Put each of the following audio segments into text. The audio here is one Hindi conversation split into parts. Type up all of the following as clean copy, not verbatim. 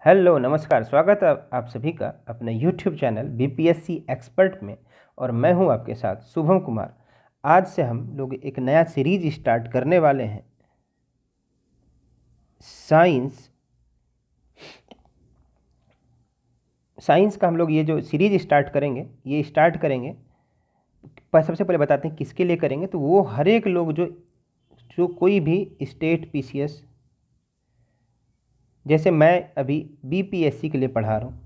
हेलो नमस्कार, स्वागत है आप सभी का अपने यूट्यूब चैनल बीपीएससी एक्सपर्ट में। और मैं हूं आपके साथ शुभम कुमार। आज से हम लोग एक नया सीरीज स्टार्ट करने वाले हैं। साइंस का हम लोग ये जो सीरीज स्टार्ट करेंगे, पर सबसे पहले बताते हैं किसके लिए करेंगे। तो वो हर एक लोग जो जो कोई भी स्टेट पीसीएस, जैसे मैं अभी बीपीएससी के लिए पढ़ा रहा हूँ।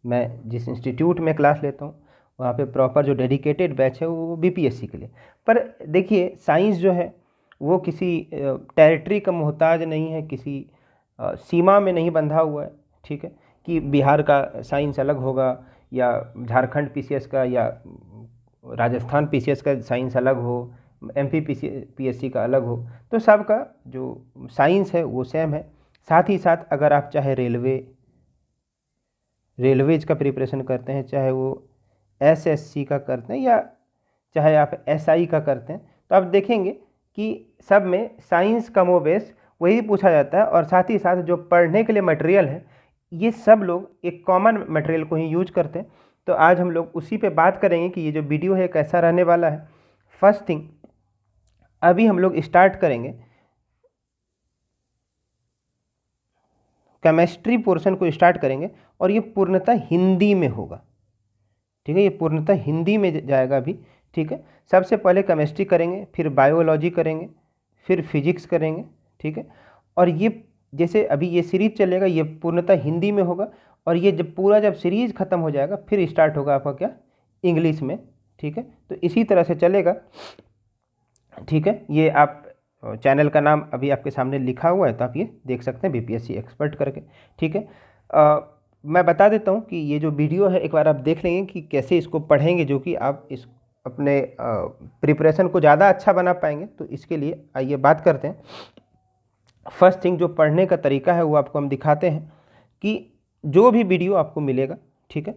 मैं जिस इंस्टीट्यूट में क्लास लेता हूँ वहाँ पे प्रॉपर जो डेडिकेटेड बैच है वो बीपीएससी के लिए। पर देखिए, साइंस जो है वो किसी टेरिटरी का मोहताज नहीं है, किसी सीमा में नहीं बंधा हुआ है। ठीक है, कि बिहार का साइंस अलग होगा या झारखंड पीसीएस का या राजस्थान पीसीएस का साइंस अलग हो, एमपी पीएससी का अलग हो। तो सबका जो साइंस है वो सेम है। साथ ही साथ अगर आप चाहे रेलवेज का प्रिपरेशन करते हैं, चाहे वो एसएससी का करते हैं या चाहे आप एसआई का करते हैं, तो आप देखेंगे कि सब में साइंस कमोबेश वही पूछा जाता है। और साथ ही साथ जो पढ़ने के लिए मटेरियल है, ये सब लोग एक कॉमन मटेरियल को ही यूज करते हैं। तो आज हम लोग उसी पे बात करेंगे कि ये जो वीडियो है कैसा रहने वाला है। फर्स्ट थिंग, अभी हम लोग स्टार्ट करेंगे केमिस्ट्री पोर्शन को स्टार्ट करेंगे और ये पूर्णतः हिंदी में होगा। ठीक है, ये पूर्णतः हिंदी में जाएगा अभी। ठीक है, सबसे पहले केमिस्ट्री करेंगे, फिर बायोलॉजी करेंगे, फिर फिजिक्स करेंगे। ठीक है, और ये जैसे अभी ये सीरीज चलेगा ये पूर्णतः हिंदी में होगा। और ये जब सीरीज खत्म हो जाएगा फिर स्टार्ट होगा आपका क्या, इंग्लिश में। ठीक है, तो इसी तरह से चलेगा। ठीक है, ये आप चैनल का नाम अभी आपके सामने लिखा हुआ है, तो आप ये देख सकते हैं बीपीएससी एक्सपर्ट करके। ठीक है, मैं बता देता हूँ कि ये जो वीडियो है एक बार आप देख लेंगे कि कैसे इसको पढ़ेंगे, जो कि आप इस अपने प्रिपरेशन को ज़्यादा अच्छा बना पाएंगे। तो इसके लिए आइए बात करते हैं। फर्स्ट थिंग, जो पढ़ने का तरीका है वो आपको हम दिखाते हैं कि जो भी वीडियो आपको मिलेगा, ठीक है,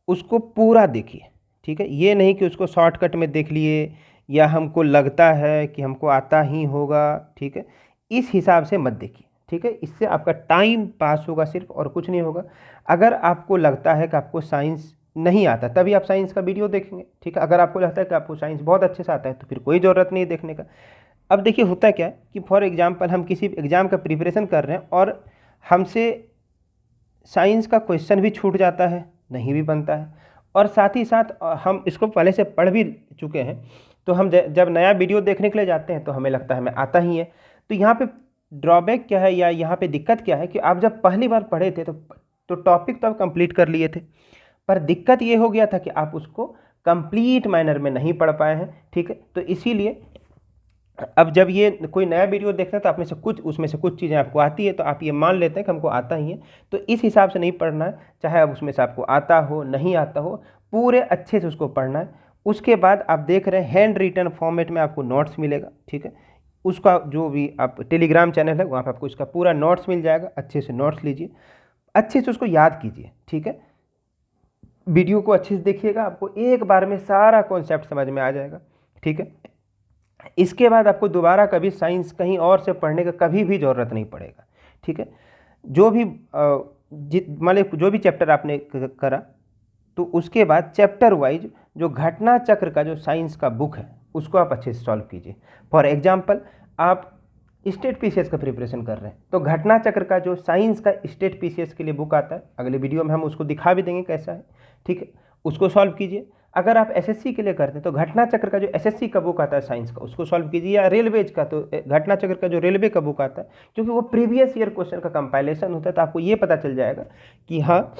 उसको पूरा देखिए। ठीक है, ये नहीं कि उसको शॉर्टकट में देख लिए या हमको लगता है कि हमको आता ही होगा। ठीक है, इस हिसाब से मत देखिए। ठीक है, इससे आपका टाइम पास होगा सिर्फ, और कुछ नहीं होगा। अगर आपको लगता है कि आपको साइंस नहीं आता तभी आप साइंस का वीडियो देखेंगे। ठीक है, अगर आपको लगता है कि आपको साइंस बहुत अच्छे से आता है तो फिर कोई ज़रूरत नहीं देखने का। अब देखिए, होता क्या है कि फॉर एग्जांपल हम किसी एग्ज़ाम का प्रिपरेशन कर रहे हैं और हमसे साइंस का क्वेश्चन भी छूट जाता है, नहीं भी बनता है, और साथ ही साथ हम इसको पहले से पढ़ भी चुके हैं। तो हम जब नया वीडियो देखने के लिए जाते हैं तो हमें लगता है हमें आता ही है। तो यहाँ पे ड्रॉबैक क्या है या यहाँ पे दिक्कत क्या है कि आप जब पहली बार पढ़े थे तो टॉपिक तो आप कंप्लीट कर लिए थे, पर दिक्कत ये हो गया था कि आप उसको कंप्लीट मैनर में नहीं पढ़ पाए हैं। ठीक है, तो इसीलिए अब जब ये कोई नया वीडियो देखते हैं तो आप में से कुछ उसमें से कुछ चीज़ें आपको आती है, तो आप ये मान लेते हैं कि हमको आता ही है। तो इस हिसाब से नहीं पढ़ना है, चाहे अब उसमें से आपको आता हो नहीं आता हो, पूरे अच्छे से उसको पढ़ना है। उसके बाद आप देख रहे हैं हैंड रिटन फॉर्मेट में आपको नोट्स मिलेगा। ठीक है, उसका जो भी आप टेलीग्राम चैनल है वहाँ पर आपको इसका पूरा नोट्स मिल जाएगा। अच्छे से नोट्स लीजिए, अच्छे से उसको याद कीजिए। ठीक है, वीडियो को अच्छे से देखिएगा, आपको एक बार में सारा कॉन्सेप्ट समझ में आ जाएगा। ठीक है, इसके बाद आपको दोबारा कभी साइंस कहीं और से पढ़ने का कभी भी ज़रूरत नहीं पड़ेगा। ठीक है, जो भी मान लीजिए जो भी चैप्टर आपने करा, तो उसके बाद चैप्टर वाइज जो घटना चक्र का जो साइंस का बुक है उसको आप अच्छे से सॉल्व कीजिए। फॉर एग्जांपल, आप स्टेट पीसीएस का प्रिपरेशन कर रहे हैं तो घटना चक्र का जो साइंस का स्टेट पीसीएस के लिए बुक आता है, अगले वीडियो में हम उसको दिखा भी देंगे कैसा है। ठीक है, उसको सॉल्व कीजिए। अगर आप एसएससी के लिए करते हैं तो घटना चक्र का जो एसएससी का बुक आता है साइंस का, उसको सॉल्व कीजिए। या रेलवेज का तो घटना चक्र का जो रेलवे का बुक आता है, क्योंकि वो प्रीवियस ईयर क्वेश्चन का कंपाइलेशन होता है, तो आपको ये पता चल जाएगा कि हाँ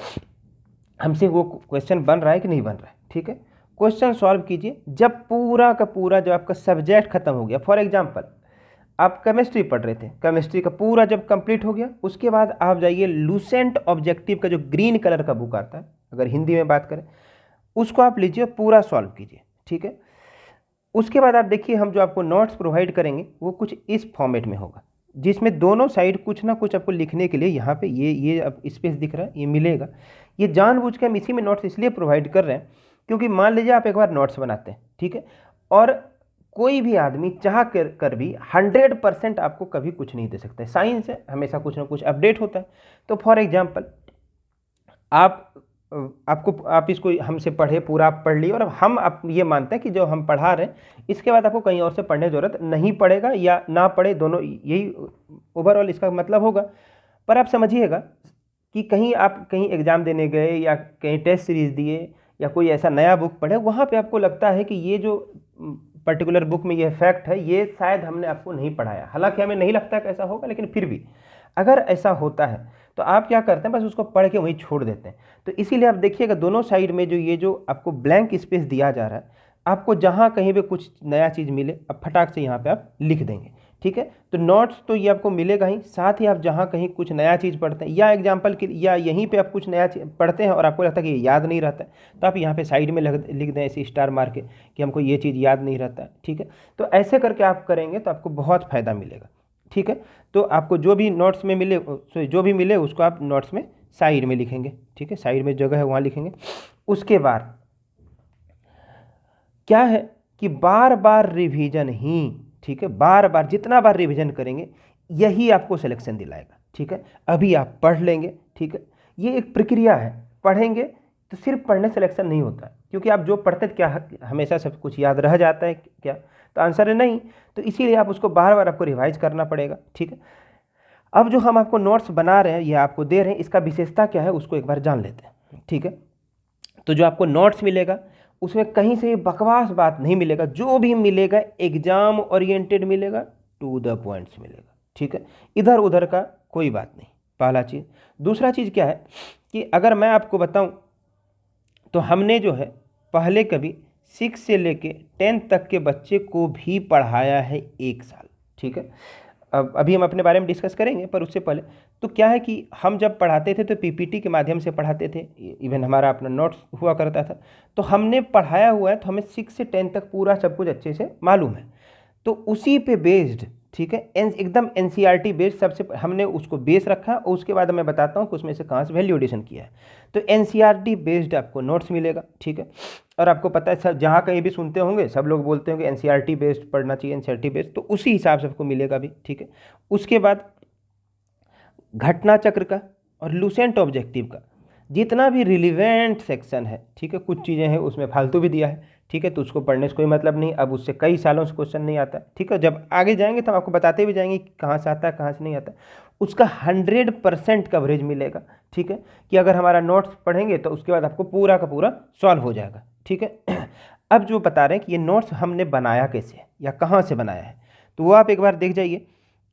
हमसे वो क्वेश्चन बन रहा है कि नहीं बन रहा है। ठीक है, क्वेश्चन सॉल्व कीजिए जब पूरा का पूरा जब आपका सब्जेक्ट खत्म हो गया। फॉर एग्जाम्पल, आप केमिस्ट्री पढ़ रहे थे, केमिस्ट्री का पूरा जब कंप्लीट हो गया, उसके बाद आप जाइए लूसेंट ऑब्जेक्टिव का जो ग्रीन कलर का बुक आता है, अगर हिंदी में बात करें, उसको आप लीजिए, पूरा सॉल्व कीजिए। ठीक है, उसके बाद आप देखिए हम जो आपको नोट्स प्रोवाइड करेंगे वो कुछ इस फॉर्मेट में होगा, जिसमें दोनों साइड कुछ ना कुछ आपको लिखने के लिए यहाँ पे ये अब स्पेस दिख रहा है, ये मिलेगा। ये जानबूझ के हम इसी में नोट्स इसलिए प्रोवाइड कर रहे हैं क्योंकि मान लीजिए आप एक बार नोट्स बनाते हैं, ठीक है, और कोई भी आदमी चाह कर भी 100% आपको कभी कुछ नहीं दे सकता है। साइंस है, हमेशा कुछ ना कुछ अपडेट होता है। तो फॉर एग्जांपल आप आप इसको हमसे पढ़े, पूरा आप पढ़ लिए, और हम आप ये मानते हैं कि जो हम पढ़ा रहे हैं इसके बाद आपको कहीं और से पढ़ने की ज़रूरत नहीं पड़ेगा या ना पढ़े, दोनों यही ओवरऑल इसका मतलब होगा। पर आप समझिएगा कि कहीं आप कहीं एग्ज़ाम देने गए या कहीं टेस्ट सीरीज़ दिए या कोई ऐसा नया बुक पढ़े, वहाँ पे आपको लगता है कि ये जो पर्टिकुलर बुक में ये फैक्ट है ये शायद हमने आपको नहीं पढ़ाया। हालांकि हमें नहीं लगता कि ऐसा होगा, लेकिन फिर भी अगर ऐसा होता है तो आप क्या करते हैं, बस उसको पढ़ के वहीं छोड़ देते हैं। तो इसीलिए आप देखिएगा दोनों साइड में जो ये जो आपको ब्लैंक स्पेस दिया जा रहा है, आपको जहाँ कहीं पे कुछ नया चीज़ मिले अब फटाक से यहाँ पे आप लिख देंगे। ठीक है, तो नोट्स तो ये आपको मिलेगा ही, साथ ही आप जहाँ कहीं कुछ नया चीज़ पढ़ते हैं या एग्जाम्पल के या यहीं पे आप कुछ नया पढ़ते हैं और आपको लगता है कि ये याद नहीं रहता है, तो आप यहाँ पे साइड में लिख दें ऐसे स्टार मार के कि हमको ये चीज़ याद नहीं रहता है। ठीक है, तो ऐसे करके आप करेंगे तो आपको बहुत फ़ायदा मिलेगा। ठीक है, तो आपको जो भी नोट्स में मिले, जो भी मिले उसको आप नोट्स में साइड में लिखेंगे। ठीक है, साइड में जगह है वहाँ लिखेंगे। उसके बाद क्या है कि बार बार रिवीजन ही, ठीक है, बार बार जितना बार रिवीजन करेंगे यही आपको सिलेक्शन दिलाएगा। ठीक है, अभी आप पढ़ लेंगे, ठीक है, ये एक प्रक्रिया है। पढ़ेंगे तो सिर्फ पढ़ने सिलेक्शन नहीं होता है, क्योंकि आप जो पढ़ते क्या हमेशा सब कुछ याद रह जाता है क्या, तो आंसर है नहीं। तो इसीलिए आप उसको बार बार आपको रिवाइज करना पड़ेगा। ठीक है, अब जो हम आपको नोट्स बना रहे हैं, ये आपको दे रहे हैं, इसका विशेषता क्या है उसको एक बार जान लेते हैं। ठीक है, तो जो आपको नोट्स मिलेगा उसमें कहीं से बकवास बात नहीं मिलेगा, जो भी मिलेगा एग्जाम ओरिएंटेड मिलेगा, टू द पॉइंट्स मिलेगा। ठीक है, इधर उधर का कोई बात नहीं, पहला चीज़। दूसरा चीज़ क्या है कि अगर मैं आपको बताऊं तो हमने जो है पहले कभी 6 से लेके 10 तक के बच्चे को भी पढ़ाया है 1 साल। ठीक है, अब अभी हम अपने बारे में डिस्कस करेंगे, पर उससे पहले तो क्या है कि हम जब पढ़ाते थे तो पीपीटी के माध्यम से पढ़ाते थे, इवन हमारा अपना नोट्स हुआ करता था, तो हमने पढ़ाया हुआ है, तो हमें 6 से 10 तक पूरा सब कुछ अच्छे से मालूम है। तो उसी पे बेस्ड, ठीक है, एकदम एनसीईआरटी बेस्ड सबसे हमने उसको बेस रखा, और उसके बाद मैं बताता हूँ कि उसमें से कहाँ से वैल्यू एडिशन किया है। तो एनसीईआरटी बेस्ड आपको नोट्स मिलेगा। ठीक है, और आपको पता है सब जहाँ कहीं भी सुनते होंगे सब लोग बोलते होंगे एनसीईआरटी बेस्ड पढ़ना चाहिए, एनसीईआरटी बेस्ड, तो उसी हिसाब से आपको मिलेगा भी। ठीक है, उसके बाद घटना चक्र का और लुसेंट ऑब्जेक्टिव का जितना भी रिलीवेंट सेक्शन है, ठीक है, कुछ चीज़ें हैं उसमें फालतू भी दिया है। ठीक है, तो उसको पढ़ने से कोई मतलब नहीं, अब उससे कई सालों से क्वेश्चन नहीं आता। ठीक है, जब आगे जाएंगे तो हम आपको बताते भी जाएंगे कि कहाँ से आता है कहाँ से नहीं आता। उसका 100% कवरेज मिलेगा। ठीक है, कि अगर हमारा नोट्स पढ़ेंगे तो उसके बाद आपको पूरा का पूरा सॉल्व हो जाएगा। ठीक है, अब जो बता रहे हैं कि ये नोट्स हमने बनाया कैसे या कहाँ से बनाया है, तो वो आप एक बार देख जाइए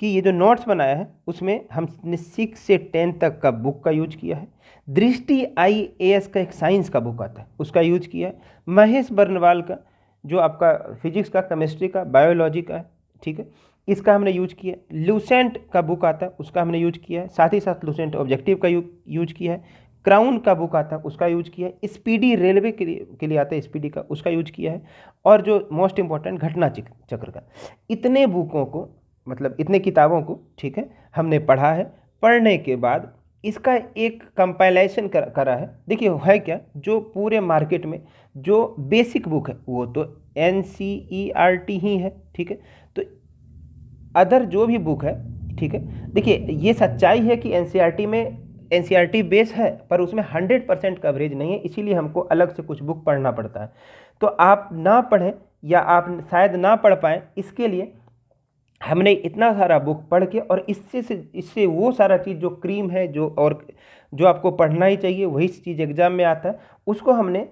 कि ये जो नोट्स बनाया है उसमें हमने 6 से 10 तक का बुक का यूज किया है। दृष्टि IAS का एक साइंस का बुक आता है उसका यूज किया है। महेश बर्नवाल का जो आपका फिजिक्स का, केमिस्ट्री का, बायोलॉजी का है, ठीक है, इसका हमने यूज किया। लुसेंट का बुक आता है उसका हमने यूज किया है, साथ ही साथ लुसेंट ऑब्जेक्टिव का यूज किया है। क्राउन का बुक आता है उसका यूज किया है। स्पीडी रेलवे के लिए आता है स्पीडी का, उसका यूज किया है। और जो मोस्ट इंपॉर्टेंट घटना चक्र का, इतने बुकों को, मतलब इतने किताबों को, ठीक है, हमने पढ़ा है। पढ़ने के बाद इसका एक कंपाइलेशन करा है। देखिए है क्या, जो पूरे मार्केट में जो बेसिक बुक है वो तो NCERT ही है। ठीक है, तो अदर जो भी बुक है, ठीक है, देखिए ये सच्चाई है कि NCERT बेस है, पर उसमें 100% कवरेज नहीं है, इसीलिए हमको अलग से कुछ बुक पढ़ना पड़ता है। तो आप ना पढ़ें या आप शायद ना पढ़ पाएँ, इसके लिए हमने इतना सारा बुक पढ़ के और इससे वो सारा चीज़ जो क्रीम है, जो और जो आपको पढ़ना ही चाहिए वही चीज़ एग्जाम में आता है, उसको हमने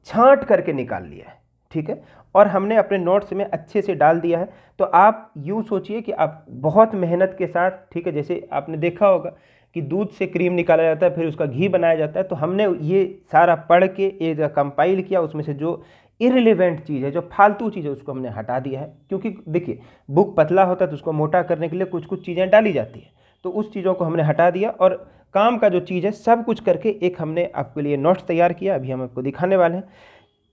छांट करके निकाल लिया है। ठीक है, और हमने अपने नोट्स में अच्छे से डाल दिया है। तो आप यूँ सोचिए कि आप बहुत मेहनत के साथ, ठीक है, जैसे आपने देखा होगा कि दूध से क्रीम निकाला जाता है फिर उसका घी बनाया जाता है, तो हमने ये सारा पढ़ के एक कंपाइल किया, उसमें से जो इररिलेवेंट चीज़ है, जो फालतू चीज़ है, उसको हमने हटा दिया है। क्योंकि देखिए बुक पतला होता है तो उसको मोटा करने के लिए कुछ कुछ चीज़ें डाली जाती है, तो उस चीज़ों को हमने हटा दिया और काम का जो चीज़ है सब कुछ करके एक हमने आपके लिए नोट्स तैयार किया, अभी हम आपको दिखाने वाले हैं।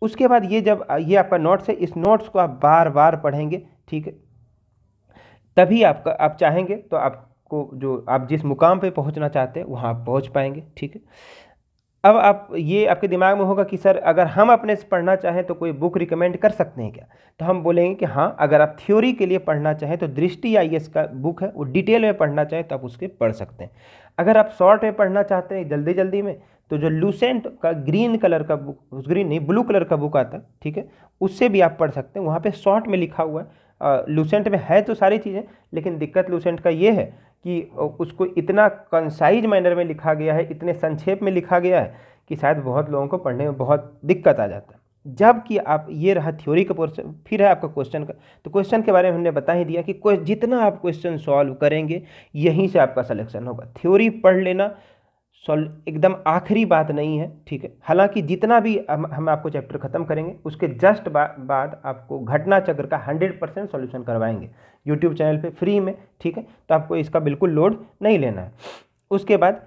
उसके बाद ये जब ये आपका नोट्स है, इस नोट्स को आप बार बार पढ़ेंगे, ठीक है, तभी आप चाहेंगे तो आपको जो आप जिस मुकाम पे पहुंचना चाहते हैं वहाँ आप पहुँच पाएंगे। ठीक है, अब आप ये आपके दिमाग में होगा कि सर अगर हम अपने से पढ़ना चाहें तो कोई बुक रिकमेंड कर सकते हैं क्या? तो हम बोलेंगे कि हाँ, अगर आप थ्योरी के लिए पढ़ना चाहें तो दृष्टि आईएएस का बुक है, वो डिटेल में पढ़ना चाहें तो आप उसके पढ़ सकते हैं। अगर आप शॉर्ट में पढ़ना चाहते हैं जल्दी जल्दी में, तो जो लूसेंट का ग्रीन कलर का बुक, ग्रीन नहीं ब्लू कलर का बुक आता है, ठीक है, उससे भी आप पढ़ सकते हैं। वहाँ पे शॉर्ट में लिखा हुआ है, लूसेंट में है तो सारी चीज़ें, लेकिन दिक्कत लूसेंट का ये है कि उसको इतना कंसाइज मैनर में लिखा गया है, इतने संक्षेप में लिखा गया है कि शायद बहुत लोगों को पढ़ने में बहुत दिक्कत आ जाता है। जबकि आप ये रहा थ्योरी का पोर्शन, फिर है आपका क्वेश्चन का। तो क्वेश्चन के बारे में हमने बता ही दिया कि जितना आप क्वेश्चन सॉल्व करेंगे यहीं से आपका सिलेक्शन होगा। थ्योरी पढ़ लेना एकदम आखिरी बात नहीं है, ठीक है। हालांकि जितना भी हम आपको चैप्टर खत्म करेंगे उसके जस्ट बाद आपको घटना चक्र का 100% सॉल्यूशन करवाएंगे यूट्यूब चैनल पे फ्री में, ठीक है। तो आपको इसका बिल्कुल लोड नहीं लेना है। उसके बाद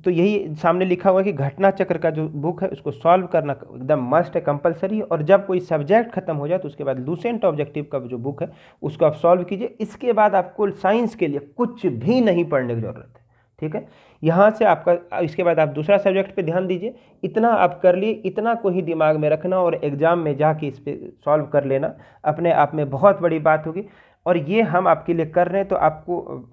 तो यही सामने लिखा हुआ है कि घटना चक्र का जो बुक है उसको सॉल्व करना एकदम मस्ट है, कंपलसरी। और जब कोई सब्जेक्ट खत्म हो जाए तो उसके बाद लूसेंट ऑब्जेक्टिव का जो बुक है उसको आप सॉल्व कीजिए। इसके बाद आपको साइंस के लिए कुछ भी नहीं पढ़ने की जरूरत है, ठीक है। यहाँ से आपका इसके बाद आप दूसरा सब्जेक्ट पे ध्यान दीजिए। इतना आप कर लिए, इतना को ही दिमाग में रखना और एग्जाम में जाके इस पे सॉल्व कर लेना अपने आप में बहुत बड़ी बात होगी। और ये हम आपके लिए कर रहे हैं, तो आपको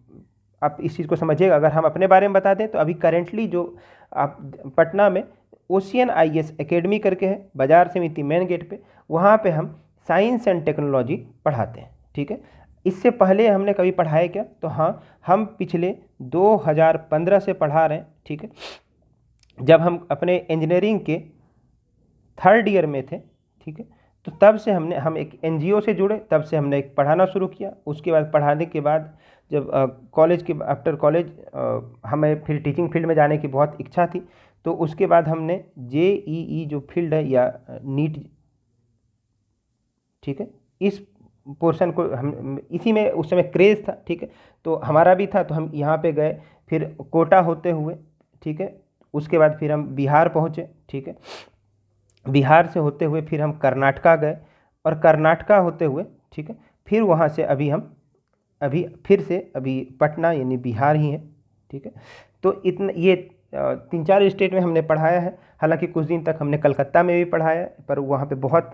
आप इस चीज़ को समझिएगा। अगर हम अपने बारे में बता दें तो अभी करेंटली जो आप पटना में ओशियन आईएएस एकेडमी करके है, बाजार समिति मेन गेट पे, वहाँ पे हम साइंस एंड टेक्नोलॉजी पढ़ाते हैं, ठीक है। इससे पहले हमने कभी पढ़ाया क्या? तो हाँ, हम पिछले 2015 से पढ़ा रहे हैं, ठीक है। जब हम अपने इंजीनियरिंग के 3rd ईयर में थे, ठीक है, तो तब से हम एक एनजीओ से जुड़े, तब से हमने एक पढ़ाना शुरू किया। उसके बाद पढ़ाने के बाद जब कॉलेज के आफ्टर कॉलेज हमें फिर टीचिंग फील्ड में जाने की बहुत इच्छा थी, तो उसके बाद हमने जेईई जो फील्ड है या नीट, ठीक है, इस पोर्शन को हम इसी में उस समय क्रेज़ था, ठीक है, तो हमारा भी था, तो हम यहाँ पे गए। फिर कोटा होते हुए, ठीक है, उसके बाद फिर हम बिहार पहुँचे, ठीक है। बिहार से होते हुए फिर हम कर्नाटका गए, और कर्नाटका होते हुए, ठीक है, फिर वहाँ से अभी फिर से अभी पटना यानी बिहार ही है, ठीक है। तो इतने ये 3-4 स्टेट में हमने पढ़ाया है। हालांकि कुछ दिन तक हमने कलकत्ता में भी पढ़ाया, पर वहाँ पे बहुत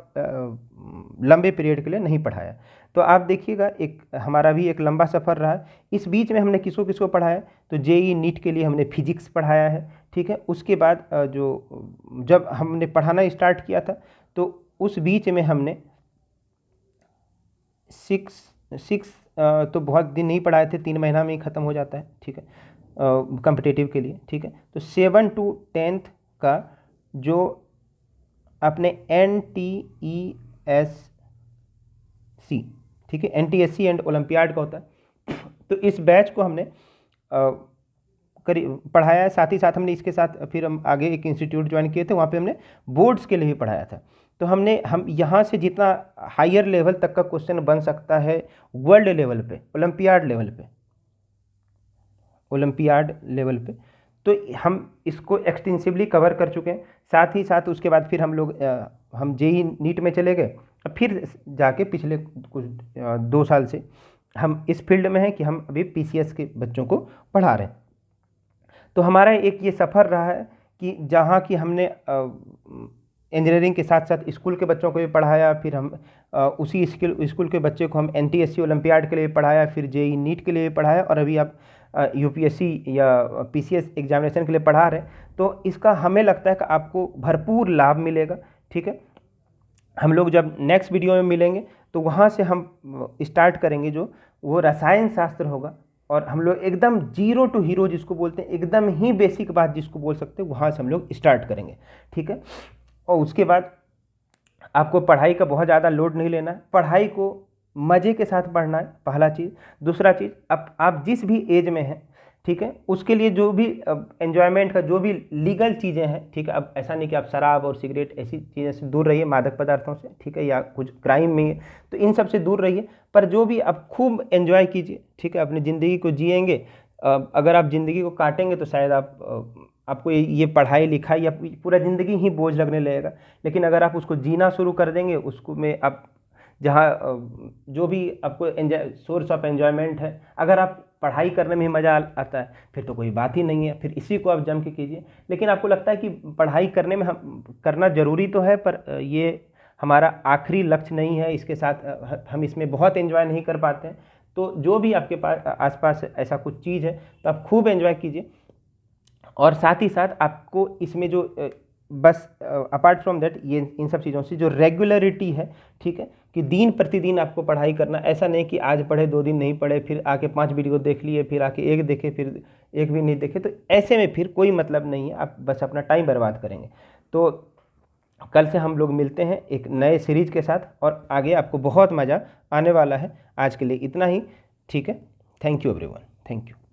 लंबे पीरियड के लिए नहीं पढ़ाया। तो आप देखिएगा, एक हमारा भी एक लंबा सफ़र रहा है। इस बीच में हमने किसको किसको पढ़ाया? तो जेईई नीट के लिए हमने फिजिक्स पढ़ाया है, ठीक है। उसके बाद जब हमने पढ़ाना स्टार्ट किया था तो उस बीच में हमने सिक्स तो बहुत दिन नहीं पढ़ाए थे, 3 महीना में ही ख़त्म हो जाता है, ठीक है, कॉम्पिटिटिव के लिए, ठीक है। तो 7 to 10th का जो अपने NTESC, ठीक है, NTSC एंड ओलंपियाड का होता है, तो इस बैच को हमने पढ़ाया है। साथ ही साथ हमने इसके साथ फिर हम आगे एक इंस्टीट्यूट ज्वाइन किए थे, वहाँ पे हमने बोर्ड्स के लिए भी पढ़ाया था। तो हम यहाँ से जितना हायर लेवल तक का क्वेश्चन बन सकता है वर्ल्ड लेवल पे, ओलंपियाड लेवल पे, तो हम इसको एक्सटेंसिवली कवर कर चुके हैं। साथ ही साथ उसके बाद फिर हम जेईई नीट में चले गए। फिर जाके पिछले कुछ 2 साल से हम इस फील्ड में हैं कि हम अभी पीसीएस के बच्चों को पढ़ा रहे हैं। तो हमारा एक ये सफ़र रहा है कि जहाँ की हमने इंजीनियरिंग के साथ साथ स्कूल के बच्चों को भी पढ़ाया, फिर हम उसी स्कूल के बच्चे को हम NTSC ओलंपियाड के लिए पढ़ाया, फिर जेईई नीट के लिए पढ़ाया, और अभी आप यूपीएससी या पीसीएस एग्जामिनेशन के लिए पढ़ा रहे हैं। तो इसका हमें लगता है कि आपको भरपूर लाभ मिलेगा, ठीक है। हम लोग जब नेक्स्ट वीडियो में मिलेंगे तो वहाँ से हम स्टार्ट करेंगे, जो वो रसायन शास्त्र होगा, और हम लोग एकदम 0 to हीरो जिसको बोलते हैं, एकदम ही बेसिक बात जिसको बोल सकते हैं, वहाँ से हम लोग स्टार्ट करेंगे, ठीक है। और उसके बाद आपको पढ़ाई का बहुत ज़्यादा लोड नहीं लेना है, पढ़ाई को मज़े के साथ पढ़ना है, पहला चीज़। दूसरा चीज़, आप जिस भी एज में हैं, ठीक है, उसके लिए जो भी एन्जॉयमेंट का जो भी लीगल चीज़ें हैं, ठीक है, अब ऐसा नहीं कि आप शराब और सिगरेट ऐसी चीज़ें से दूर रहिए, मादक पदार्थों से, ठीक है, या कुछ क्राइम में है तो इन सब से दूर रहिए। पर जो भी आप खूब एंजॉय कीजिए, ठीक है, अपनी ज़िंदगी को जिएंगे। अगर आप ज़िंदगी को काटेंगे तो शायद आपको ये पढ़ाई लिखाई या पूरा ज़िंदगी ही बोझ लगने लगेगा। लेकिन अगर आप उसको जीना शुरू कर देंगे, उसको में आप जहाँ जो भी आपको सोर्स ऑफ एन्जॉयमेंट है, अगर आप पढ़ाई करने में ही मज़ा आता है, फिर तो कोई बात ही नहीं है, फिर इसी को आप जम के कीजिए। लेकिन आपको लगता है कि पढ़ाई करने में हम करना ज़रूरी तो है, पर ये हमारा आखिरी लक्ष्य नहीं है, इसके साथ हम इसमें बहुत एंजॉय नहीं कर पाते हैं, तो जो भी आपके पास आसपास ऐसा कुछ चीज़ है तो आप खूब एंजॉय कीजिए। और साथ ही साथ आपको इसमें जो बस अपार्ट फ्रॉम दैट, ये इन सब चीज़ों से जो रेगुलरिटी है, ठीक है, कि दिन प्रतिदिन आपको पढ़ाई करना, ऐसा नहीं कि आज पढ़े 2 दिन नहीं पढ़े, फिर आके 5 वीडियो देख लिए, फिर आके एक देखे, फिर एक भी नहीं देखे, तो ऐसे में फिर कोई मतलब नहीं है, आप बस अपना टाइम बर्बाद करेंगे। तो कल से हम लोग मिलते हैं एक नए सीरीज के साथ, और आगे आपको बहुत मज़ा आने वाला है। आज के लिए इतना ही, ठीक है। Thank you everyone, thank you.